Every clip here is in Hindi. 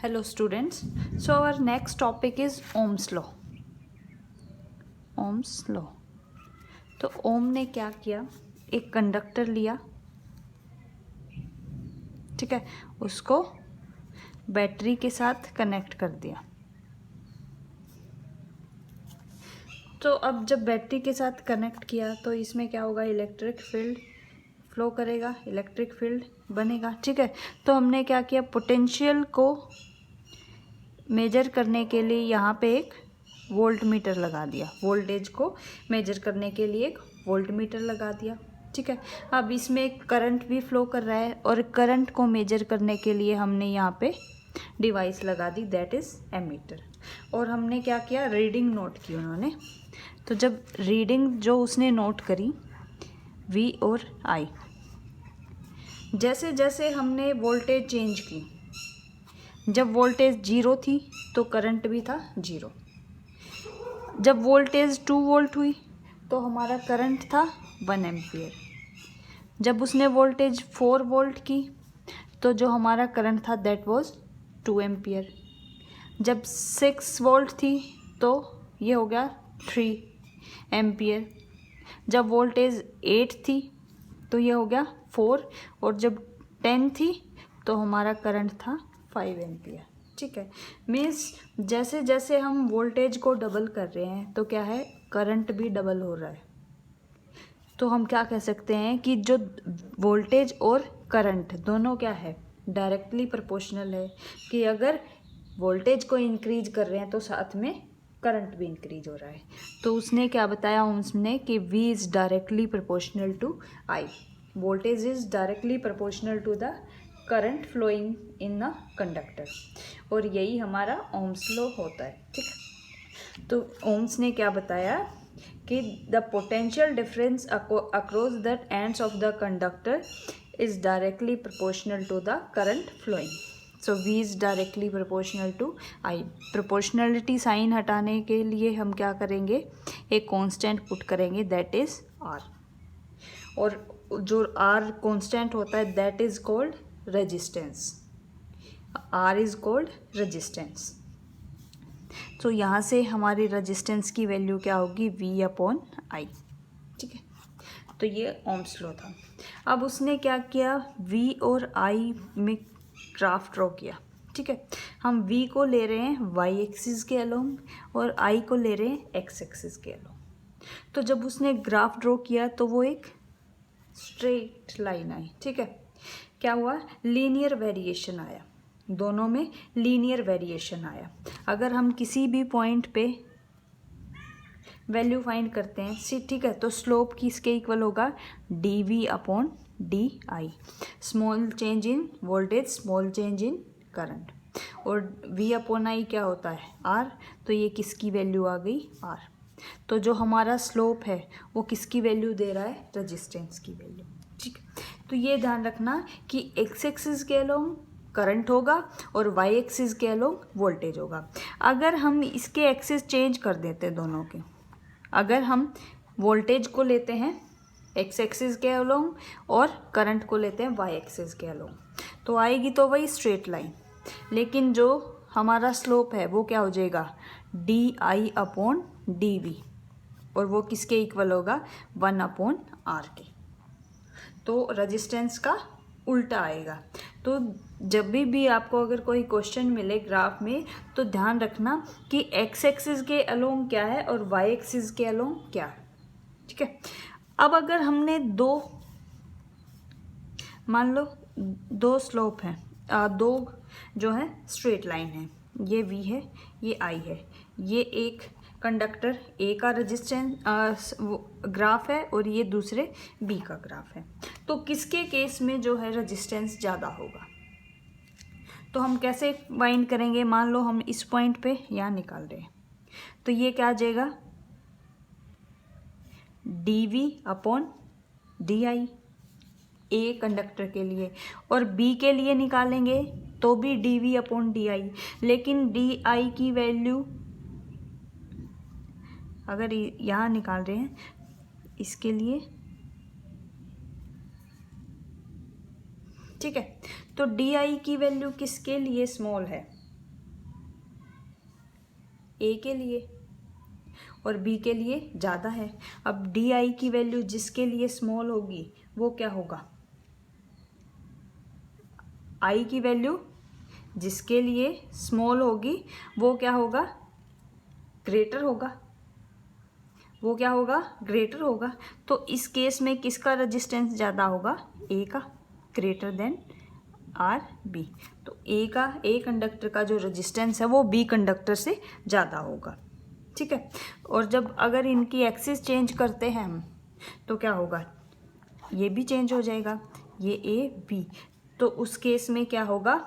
Hello students. So our next topic is Ohm's law. Ohm's law. तो ओम ने क्या किया, एक कंडक्टर लिया, ठीक है, उसको बैटरी के साथ कनेक्ट कर दिया। तो अब जब बैटरी के साथ कनेक्ट किया तो इसमें क्या होगा, इलेक्ट्रिक फील्ड फ्लो करेगा, इलेक्ट्रिक फील्ड बनेगा, ठीक है। तो हमने क्या किया, पोटेंशियल को मेजर करने के लिए यहाँ पे एक वोल्ट मीटर लगा दिया, वोल्टेज को मेजर करने के लिए एक वोल्ट मीटर लगा दिया, ठीक है। अब इसमें एक करंट भी फ्लो कर रहा है और करंट को मेजर करने के लिए हमने यहाँ पे डिवाइस लगा दी, दैट इज़ एमीटर। और हमने क्या किया, रीडिंग नोट की उन्होंने। तो जब रीडिंग जो उसने नोट करी V और I, जैसे जैसे हमने वोल्टेज चेंज की, जब वोल्टेज 0 थी तो करंट भी था 0। जब वोल्टेज 2 वोल्ट हुई तो हमारा करंट था 1 एम्पियर। जब उसने वोल्टेज 4 वोल्ट की तो जो हमारा करंट था दैट वाज 2 एम्पियर। जब 6 वोल्ट थी तो ये हो गया 3 एम्पियर। जब वोल्टेज 8 थी तो ये हो गया 4, और जब 10 थी तो हमारा करंट था 5 एम्पियर, ठीक है। मीन्स जैसे जैसे हम वोल्टेज को डबल कर रहे हैं तो क्या है, करंट भी डबल हो रहा है। तो हम क्या कह सकते हैं कि जो वोल्टेज और करंट दोनों क्या है, डायरेक्टली प्रोपोर्शनल है, कि अगर वोल्टेज को इंक्रीज कर रहे हैं तो साथ में करंट भी इंक्रीज हो रहा है। तो उसने क्या बताया उसने कि V is directly proportional to I, voltage is directly proportional to the current flowing in a conductor, और यही हमारा ओम्स लॉ होता है, ठीक है। तो ओम्स ने क्या बताया कि the potential difference across the ends of the conductor is directly proportional to the current flowing. So V is directly proportional to I। Proportionality sign हटाने के लिए हम क्या करेंगे, एक कांस्टेंट पुट करेंगे, दैट इज R, और जो R कांस्टेंट होता है that is called resistance. R is called resistance. तो यहाँ से हमारी रेजिस्टेंस की वैल्यू क्या होगी, V/I, ठीक है। तो ये ओम्स लॉ था। अब उसने क्या किया, V और I में ग्राफ ड्रॉ किया, ठीक है। हम V को ले रहे हैं y एक्सिस के अलोंग और I को ले रहे हैं x एक्सिस के अलोंग। तो जब उसने ग्राफ ड्रॉ किया तो वो एक स्ट्रेट लाइन आई, ठीक है। क्या हुआ, लीनियर वेरिएशन आया, दोनों में लीनियर वेरिएशन आया। अगर हम किसी भी पॉइंट पे वैल्यू फाइंड करते हैं, ठीक है, तो स्लोप किसके इक्वल होगा, dV/dy। Small change in voltage, small change in current, और V/I क्या होता है, R। तो ये किसकी वैल्यू आ गई, R। तो जो हमारा स्लोप है वो किसकी वैल्यू दे रहा है, रेजिस्टेंस की वैल्यू, ठीक है। तो ये ध्यान रखना कि x एक्सिस के अलोंग करंट होगा और y एक्सिस के अलोंग वोल्टेज होगा। अगर हम इसके एक्सिस चेंज कर देते दोनों के, अगर हम वोल्टेज को लेते हैं x एक्सिस के अलोंग और करंट को लेते हैं y एक्सिस के अलोंग, तो आएगी तो वही स्ट्रेट लाइन, लेकिन जो हमारा स्लोप है वो क्या हो जाएगा, dI/dV, और वो किसके इक्वल होगा, 1/R के। तो रेजिस्टेंस का उल्टा आएगा। तो जब भी आपको अगर कोई क्वेश्चन मिले ग्राफ में तो ध्यान रखना कि x एक्सिस के अलोंग क्या है और y एक्सिस के अलोंग क्या है, ठीक है। अब अगर हमने मान लो दो स्लोप हैं, दो जो है स्ट्रेट लाइन है, ये V है, ये I है, ये एक कंडक्टर A का रेजिस्टेंस ग्राफ है और ये दूसरे B का ग्राफ है। तो किसके केस में जो है रेजिस्टेंस ज़्यादा होगा, तो हम कैसे फाइंड करेंगे, मान लो हम इस पॉइंट पे यहाँ निकाल रहे हैं, तो ये क्या आ जाएगा, dV/dy A कंडक्टर के लिए, और B के लिए निकालेंगे तो भी dV/dy, लेकिन dy की वैल्यू अगर यहाँ निकाल रहे हैं इसके लिए, ठीक है, तो डी आई की वैल्यू किसके लिए स्मॉल है, ए के लिए और बी के लिए ज़्यादा है। अब डी आई की वैल्यू जिसके लिए स्मॉल होगी वो क्या होगा, आई की वैल्यू जिसके लिए स्मॉल होगी वो क्या होगा, ग्रेटर होगा, वो क्या होगा, ग्रेटर होगा। तो इस केस में किसका रेजिस्टेंस ज़्यादा होगा, ए का, ग्रेटर देन आर बी। तो ए कंडक्टर का जो रेजिस्टेंस है वो बी कंडक्टर से ज़्यादा होगा, ठीक है। और जब अगर इनकी एक्सिस चेंज करते हैं हम तो क्या होगा, ये भी चेंज हो जाएगा, ये ए बी। तो उस केस में क्या होगा,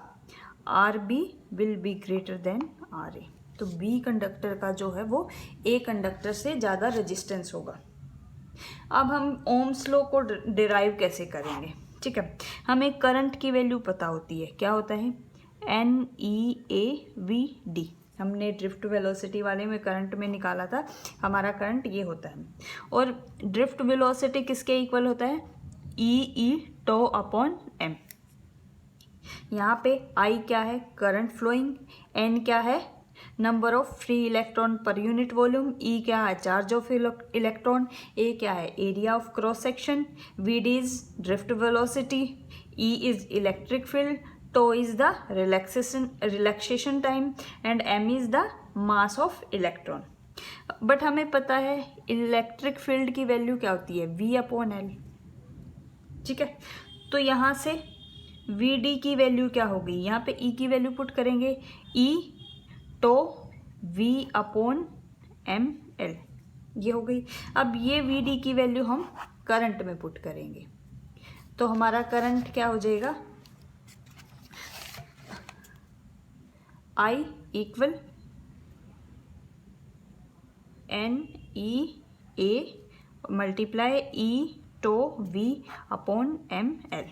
R B will be greater than R A. तो बी कंडक्टर का जो है वो ए कंडक्टर से ज़्यादा रेजिस्टेंस होगा। अब हम ओम्स लॉ को डिराइव कैसे करेंगे, ठीक है। हमें करंट की वैल्यू पता होती है, क्या होता है, N E A V D. हमने ड्रिफ्ट वेलोसिटी वाले में करंट में निकाला था, हमारा करंट ये होता है। और ड्रिफ्ट वेलोसिटी किसके इक्वल होता है, ई टो अपॉन एम। यहाँ पे आई क्या है, करंट फ्लोइंग, एन क्या है, number of free electron per unit volume, E क्या है, चार्ज ऑफ इलेक्ट्रॉन, ए क्या है, area of cross section, V D is drift velocity, E is electric field, tau is the relaxation time and M is the mass of electron. But हमें पता है इलेक्ट्रिक फील्ड की वैल्यू क्या होती है, वी अपॉन एल, ठीक है। तो यहाँ से वी डी की वैल्यू क्या होगी, यहाँ पे ई की वैल्यू पुट करेंगे, ई तो वी अपॉन एम एल, ये हो गई। अब ये वी डी की वैल्यू हम करंट में पुट करेंगे तो हमारा करंट क्या हो जाएगा, I equal N E A multiply E tau V upon M L,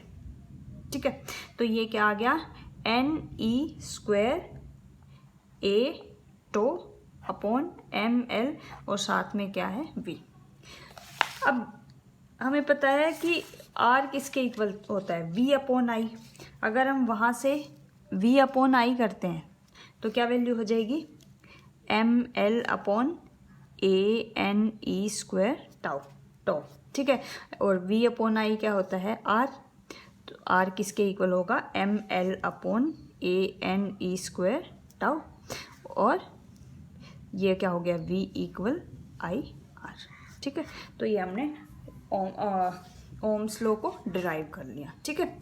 ठीक है। तो ये क्या आ गया, N E square A tau upon M L और साथ में क्या है, वी। अब हमें पता है कि आर किसके इक्वल होता है, वी अपॉन आई। अगर हम वहाँ से वी अपॉन आई करते हैं तो क्या वैल्यू हो जाएगी, M L upon A N E square tau tau, ठीक है। और वी अपॉन आई क्या होता है, आर। तो आर किसके इक्वल होगा, M L upon A N E square tau, और ये क्या हो गया, वी इक्वल आई आर, ठीक है। तो ये हमने ओम्स लॉ को डिराइव कर लिया, ठीक है।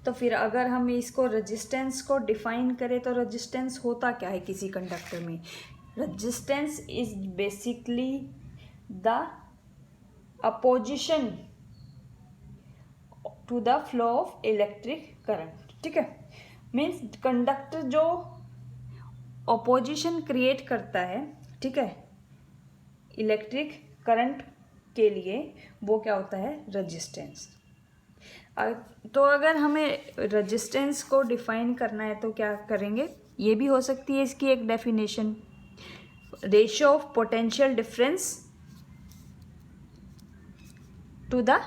तो फिर अगर हम इसको रेजिस्टेंस को डिफाइन करें तो रेजिस्टेंस होता क्या है किसी कंडक्टर में, resistance is basically the opposition to the flow of electric current, ठीक है। मीन्स कंडक्टर जो ऑपोजिशन क्रिएट करता है, ठीक है, इलेक्ट्रिक करंट के लिए, वो क्या होता है, रेजिस्टेंस। तो अगर हमें रेजिस्टेंस को डिफाइन करना है तो क्या करेंगे, ये भी हो सकती है इसकी एक definition, ratio of potential difference to the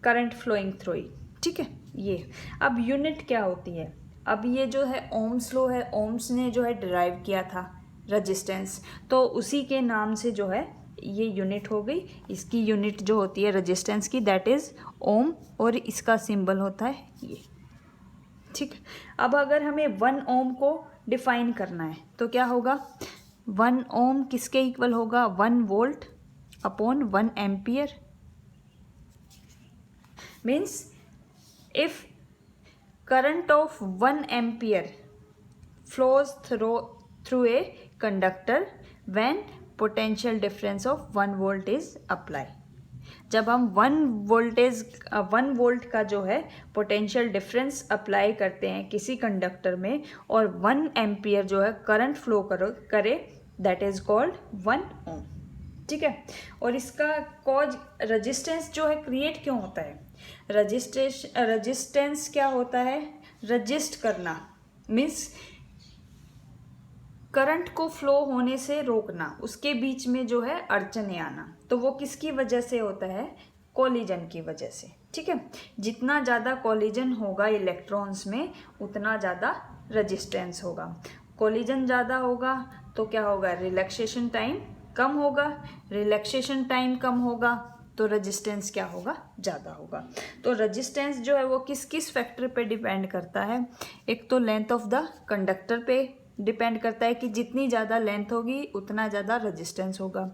current flowing through it, ठीक है। ये अब यूनिट क्या होती है, अब ये जो है ओम्स लॉ है, ओम्स ने जो है डिराइव किया था रेजिस्टेंस, तो उसी के नाम से जो है ये यूनिट हो गई। इसकी यूनिट जो होती है रेजिस्टेंस की, दैट इज़ ओम, और इसका सिंबल होता है ये, ठीक है। अब अगर हमें 1 ओम को डिफाइन करना है तो क्या होगा, 1 ओम किसके इक्वल होगा, 1 volt upon 1 ampere. Means if current of 1 ampere flows through a conductor when potential difference of 1 volt is applied। जब हम 1 वोल्ट का जो है पोटेंशियल डिफरेंस अप्लाई करते हैं किसी कंडक्टर में और 1 एम्पियर जो है करंट फ्लो करे, दैट इज कॉल्ड 1 ओम, ठीक है। और इसका कॉज रेजिस्टेंस जो है क्रिएट क्यों होता है, रेजिस्टेंस क्या होता है, रजिस्ट करना, मीन्स करंट को फ्लो होने से रोकना, उसके बीच में जो है अड़चने आना। तो वो किसकी वजह से होता है, कोलिजन की वजह से, ठीक है। जितना ज़्यादा कोलिजन होगा इलेक्ट्रॉन्स में उतना ज़्यादा रेजिस्टेंस होगा। कोलिजन ज़्यादा होगा तो क्या होगा, रिलैक्सेशन टाइम कम होगा, रिलैक्सेशन टाइम कम होगा तो रेजिस्टेंस क्या होगा, ज़्यादा होगा। तो रेजिस्टेंस जो है वो किस किस फैक्टर पे डिपेंड करता है, एक तो लेंथ ऑफ द कंडक्टर पे डिपेंड करता है कि जितनी ज़्यादा लेंथ होगी उतना ज़्यादा रेजिस्टेंस होगा।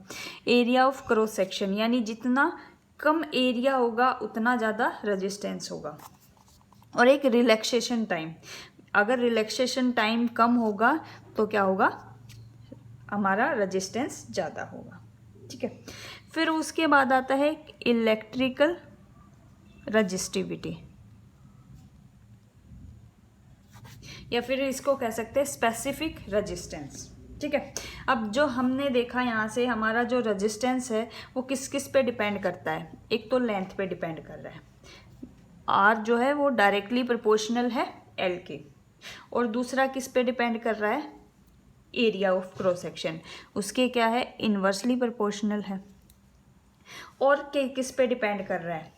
एरिया ऑफ क्रॉस सेक्शन, यानी जितना कम एरिया होगा उतना ज़्यादा रेजिस्टेंस होगा। और एक रिलैक्सेशन टाइम, अगर रिलैक्सेशन टाइम कम होगा तो क्या होगा, हमारा रेजिस्टेंस ज़्यादा होगा। ठीक है, फिर उसके बाद आता है इलेक्ट्रिकल रजिस्टिविटी, या फिर इसको कह सकते हैं स्पेसिफिक रेजिस्टेंस। ठीक है, अब जो हमने देखा यहाँ से हमारा जो रेजिस्टेंस है वो किस किस पे डिपेंड करता है, एक तो लेंथ पे डिपेंड कर रहा है, आर जो है वो डायरेक्टली प्रोपोर्शनल है एल के, और दूसरा किस पे डिपेंड कर रहा है, एरिया ऑफ क्रॉस सेक्शन, उसके क्या है, इन्वर्सली प्रोपोर्शनल है। और किस पे डिपेंड कर रहा है,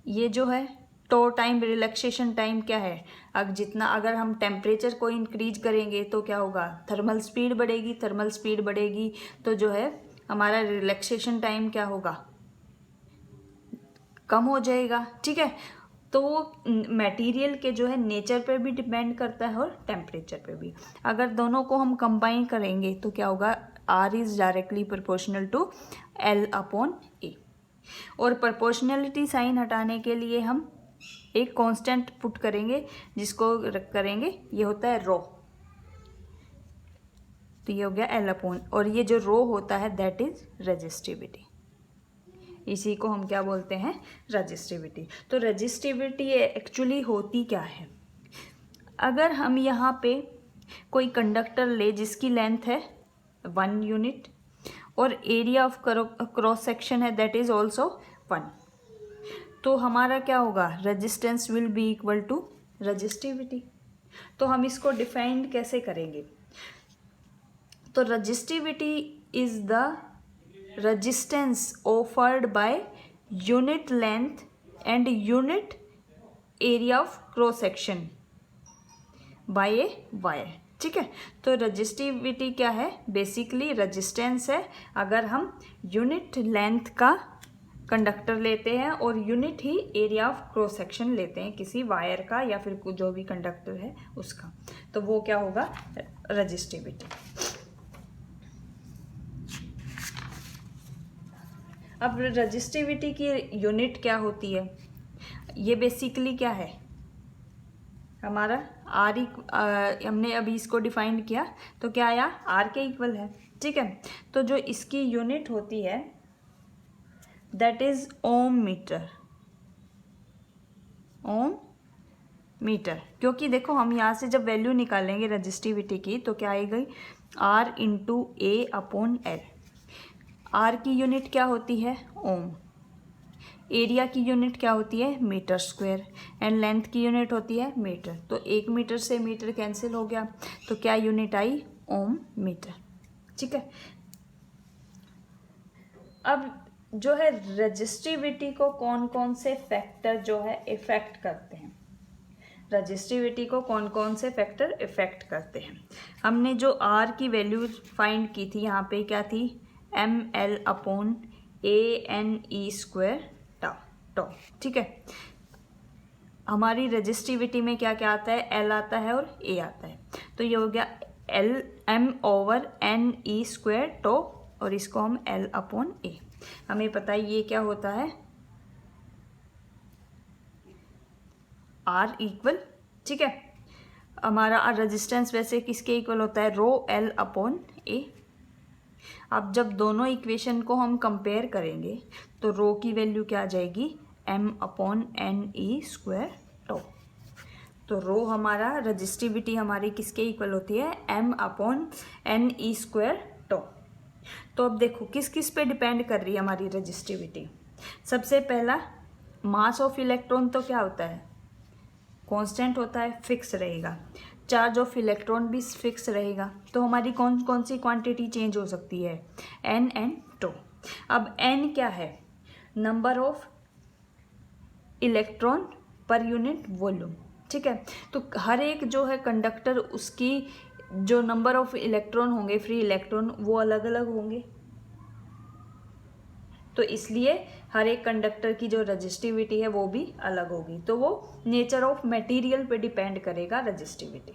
ये जो है टो टाइम, रिलैक्सेशन टाइम क्या है, अगर हम टेम्परेचर को इंक्रीज करेंगे तो क्या होगा, थर्मल स्पीड बढ़ेगी, थर्मल स्पीड बढ़ेगी तो जो है हमारा रिलैक्सेशन टाइम क्या होगा, कम हो जाएगा। ठीक है, तो वो मटेरियल के जो है नेचर पे भी डिपेंड करता है और टेम्परेचर पे भी। अगर दोनों को हम कंबाइन करेंगे तो क्या होगा, R is directly proportional to L upon A. और प्रोपोर्शनलिटी साइन हटाने के लिए हम एक कांस्टेंट पुट करेंगे, जिसको करेंगे ये होता है रो, तो ये हो गया एल अपॉन, और ये जो रो होता है दैट इज रेजिस्टिविटी, इसी को हम क्या बोलते हैं, रेजिस्टिविटी। तो रेजिस्टिविटी एक्चुअली होती क्या है, अगर हम यहाँ पे कोई कंडक्टर ले जिसकी लेंथ है 1 यूनिट और एरिया ऑफ क्रॉस सेक्शन है दैट इज ऑल्सो 1, तो हमारा क्या होगा, resistance will be equal to resistivity. तो हम इसको डिफाइन कैसे करेंगे, तो resistivity is the resistance offered by unit length and unit area of cross section by a wire. ठीक है, तो रेजिस्टिविटी क्या है, बेसिकली रेजिस्टेंस है अगर हम यूनिट लेंथ का कंडक्टर लेते हैं और unit he area of cross section लेते हैं किसी वायर का या फिर जो भी कंडक्टर है उसका, तो वो क्या होगा, रेजिस्टिविटी। अब रेजिस्टिविटी की यूनिट क्या होती है, ये बेसिकली क्या है हमारा आर, हमने अभी इसको डिफाइन किया तो क्या आया, आर के इक्वल है। ठीक है, तो जो इसकी यूनिट होती है that is ohm metre, ohm metre, क्योंकि देखो हम यहाँ से जब वैल्यू निकालेंगे रेजिस्टिविटी की तो क्या आएगी, R into A upon L. R की यूनिट क्या होती है, ओम, एरिया की यूनिट क्या होती है, मीटर स्क्वायर, एंड लेंथ की यूनिट होती है मीटर, तो 1 मीटर से मीटर कैंसिल हो गया तो क्या यूनिट आई, ओम मीटर। ठीक है, अब जो है रेजिस्टिविटी को कौन कौन से फैक्टर जो है इफेक्ट करते हैं, रेजिस्टिविटी को कौन कौन से फैक्टर इफेक्ट करते हैं, हमने जो आर की वैल्यू फाइंड की थी यहाँ पे क्या थी, M L upon A N E square टॉ। ठीक है, हमारी रेजिस्टिविटी में क्या क्या आता है, एल आता है और ए आता है, तो ये हो गया L M over N E square tau, और इसको हम एल अपॉन ए, हमें पता है ये क्या होता है, आर इक्वल। ठीक है, हमारा रेजिस्टेंस वैसे किसके इक्वल होता है, रो एल अपॉन ए। अब जब दोनों इक्वेशन को हम कंपेयर करेंगे तो रो की वैल्यू क्या आ जाएगी, M upon N E square tau, तो रो हमारा रेजिस्टिविटी हमारी किसके इक्वल होती है, M upon N E square tau. तो अब देखो किस किस पे डिपेंड कर रही है हमारी रेजिस्टिविटी, सबसे पहला मास ऑफ इलेक्ट्रॉन तो क्या होता है, कांस्टेंट होता है, फिक्स रहेगा, चार्ज ऑफ इलेक्ट्रॉन भी फिक्स रहेगा, तो हमारी कौन कौन सी क्वांटिटी चेंज हो सकती है, एन एंड टो। अब एन क्या है, number of electron per unit volume. ठीक है, तो हर एक जो है कंडक्टर उसकी जो नंबर ऑफ इलेक्ट्रॉन होंगे, फ्री इलेक्ट्रॉन, वो अलग अलग होंगे। तो इसलिए हर एक कंडक्टर की जो रजिस्टिविटी है वो भी अलग होगी। तो वो नेचर ऑफ मटेरियल पे डिपेंड करेगा रजिस्टिविटी।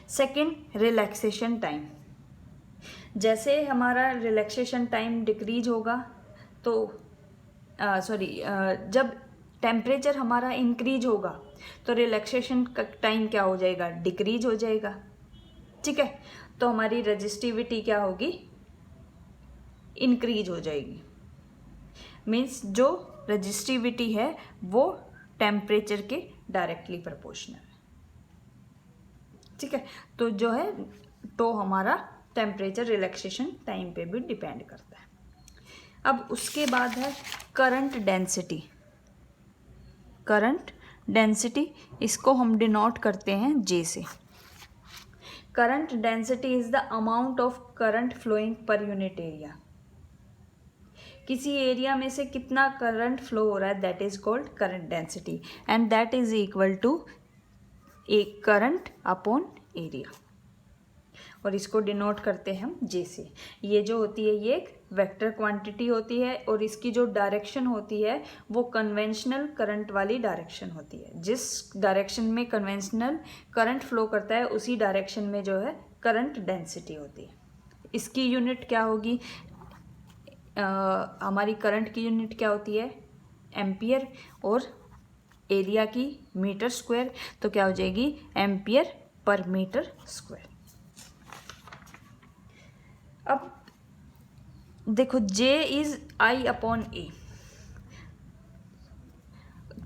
Second, relaxation time. जैसे हमारा रिलैक्सेशन टाइम डिक्रीज होगा तो जब टेम्परेचर हमारा इंक्रीज होगा तो रिलैक्सेशन का टाइम क्या हो जाएगा, डिक्रीज हो जाएगा। ठीक है, तो हमारी रजिस्टिविटी क्या होगी, इंक्रीज हो जाएगी। मीन्स जो रजिस्टिविटी है वो टेम्परेचर के डायरेक्टली प्रोपोर्शनल है। ठीक है, तो जो है तो हमारा टेम्परेचर रिलैक्सेशन टाइम पे भी डिपेंड करता है। अब उसके बाद है करंट डेंसिटी। करंट डेंसिटी, इसको हम डिनोट करते हैं जे से। Current density is the amount of current flowing per unit area. किसी एरिया में से कितना करंट फ्लो हो रहा है, that is called current density, and that is equal to a current upon area, और इसको डिनोट करते हैं हम जे से। ये जो होती है ये एक वेक्टर क्वांटिटी होती है, और इसकी जो डायरेक्शन होती है वो कन्वेंशनल करंट वाली डायरेक्शन होती है। जिस डायरेक्शन में कन्वेंशनल करंट फ्लो करता है उसी डायरेक्शन में जो है करंट डेंसिटी होती है। इसकी यूनिट क्या होगी, हमारी करंट की यूनिट क्या होती है, एम्पियर, और एरिया की मीटर स्क्वायर, तो क्या हो जाएगी, एम्पियर पर मीटर स्क्वायर। अब देखो J is I upon A.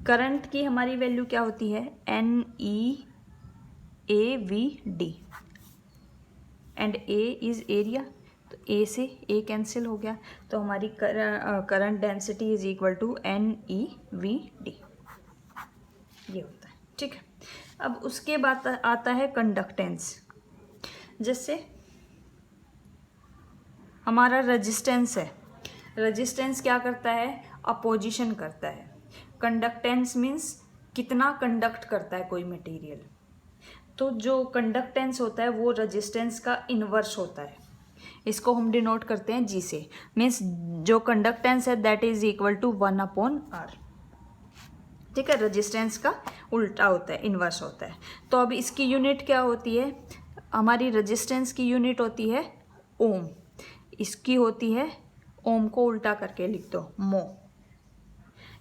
Current की हमारी वैल्यू क्या होती है, NE/AV/D, and A is area, तो A से A कैंसिल हो गया, तो हमारी current density is equal to NE/V/D, ये होता है। ठीक है, अब उसके बाद आता है कंडक्टेंस। जैसे हमारा रेजिस्टेंस है, रेजिस्टेंस क्या करता है, अपोजिशन करता है। कंडक्टेंस मीन्स कितना कंडक्ट करता है कोई मटेरियल, तो जो कंडक्टेंस होता है वो रेजिस्टेंस का इन्वर्स होता है। इसको हम डिनोट करते हैं जी से। मीन्स जो कंडक्टेंस है that is equal to 1/R। ठीक है, रेजिस्टेंस का उल्टा होता है, इन्वर्स होता है। तो अब इसकी यूनिट क्या होती है, हमारी रेजिस्टेंस की यूनिट होती है ओम, इसकी होती है, ओम को उल्टा करके लिख दो मो,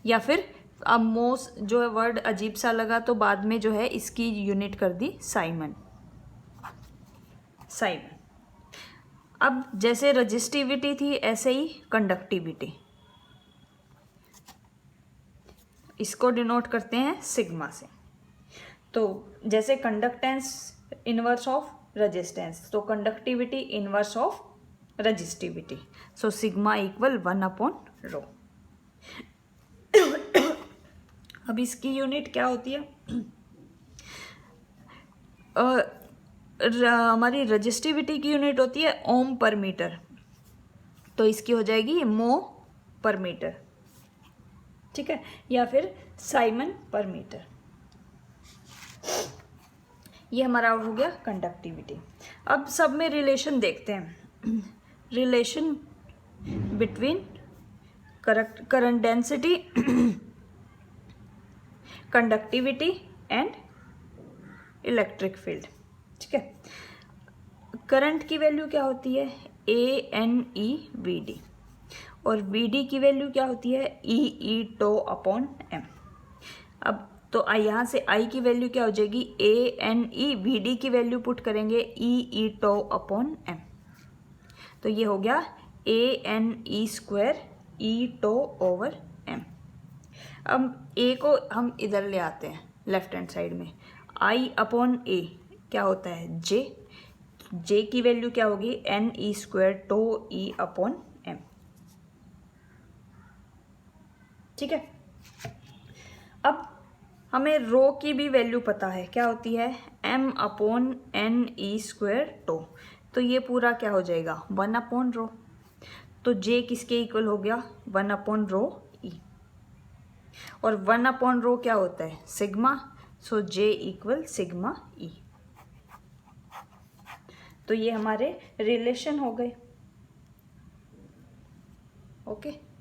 या फिर अब मो जो है वर्ड अजीब सा लगा तो बाद में जो है इसकी यूनिट कर दी साइमन। अब जैसे रजिस्टिविटी थी ऐसे ही कंडक्टिविटी, इसको डिनोट करते हैं सिग्मा से। तो जैसे कंडक्टेंस इनवर्स ऑफ रेजिस्टेंस, तो conductivity inverse of resistivity, so sigma equal 1/ρ। अब इसकी यूनिट क्या होती है, हमारी रजिस्टिविटी की यूनिट होती है ओम पर मीटर, तो इसकी हो जाएगी मो पर मीटर। ठीक है, या फिर साइमन पर मीटर। ये हमारा हो गया कंडक्टिविटी। अब सब में रिलेशन देखते हैं, relation between current density, conductivity and electric field. ठीक है, करंट की वैल्यू क्या होती है, ANE/VD, और VD की वैल्यू क्या होती है, EE/τ/M। अब तो यहाँ से I की वैल्यू क्या हो जाएगी, ANE/VD की वैल्यू पुट करेंगे EE/τ/M, तो ये हो गया ANE² E/τ/M। अब A को हम इधर ले आते हैं लेफ्ट हैंड साइड में, I/A क्या होता है, J की वैल्यू क्या होगी, NE² τE/M। ठीक है, अब हमें रो की भी वैल्यू पता है, क्या होती है, M/NE² τ, तो ये पूरा क्या हो जाएगा, 1/ρ, तो J किसके इक्वल हो गया, 1/ρe, और 1/ρ क्या होता है, सिग्मा, सो J इक्वल सिग्मा E। तो ये हमारे रिलेशन हो गए। ओके।